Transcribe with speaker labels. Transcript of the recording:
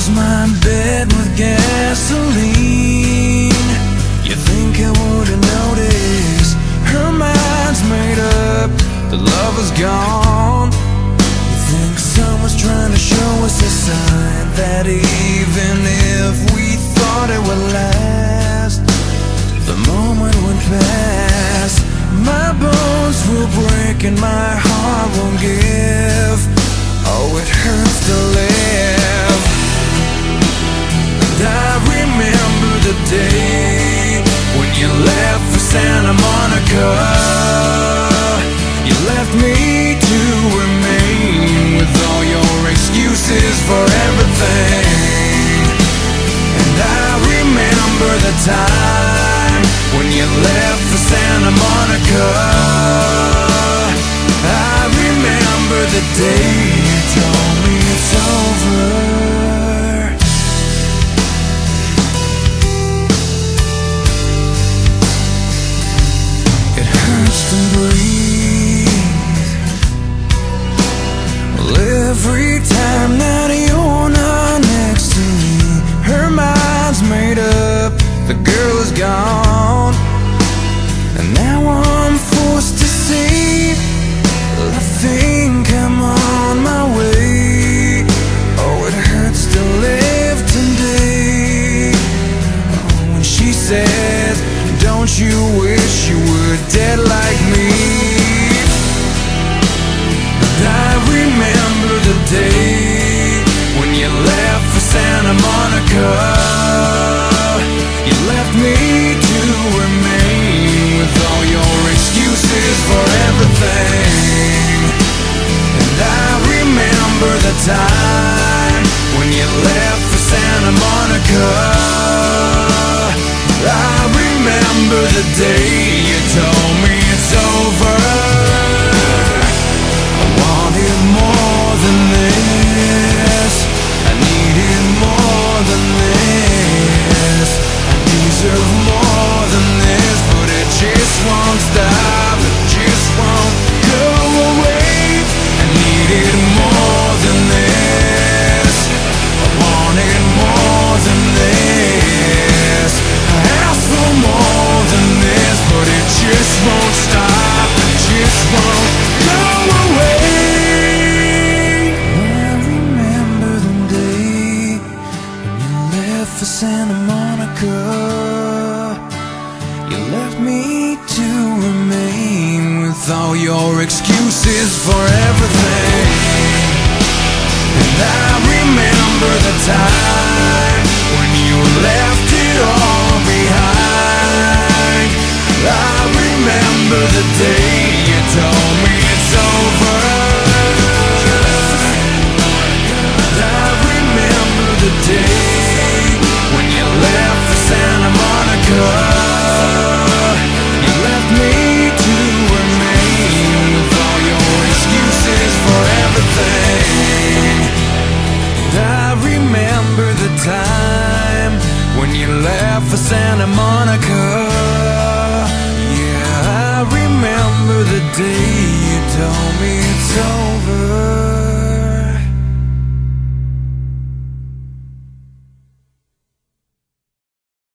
Speaker 1: fills my bed with gasoline. You think I would've noticed her mind's made up, the love is gone. You think someone's trying to show us a sign that even if we thought it would last, the moment went past. My bones will break and my heart won't give. Oh, it hurts to live. And I remember the day when you left for Santa Monica. You left me to remain with all your excuses for everything. And I remember the time when you left for Santa Monica. I remember the day you told me it's over. It hurts to breathe. Well, every time that you're not next to me, her mind's made up, the girl is gone. And now I'm forced to say, I think I'm on my way. Oh, it hurts to live today. Oh, when she says, don't you wish you were dead like me? And I remember the day when you left for Santa Monica. You left me to remain with all your excuses for everything. And I remember the time when you left for Santa Monica. I remember the day you told me it's over. I wanted more than this. I needed more than this. I deserve more than this, but it just won't stop. It just won't go away. I needed more than this. I wanted more than this. I asked for more than this, but it just won't stop. It just won't go away. I remember the day when you left for Santa Monica. You left me to remain with all your excuses for everything. And I remember the time when you left it all behind. I remember the day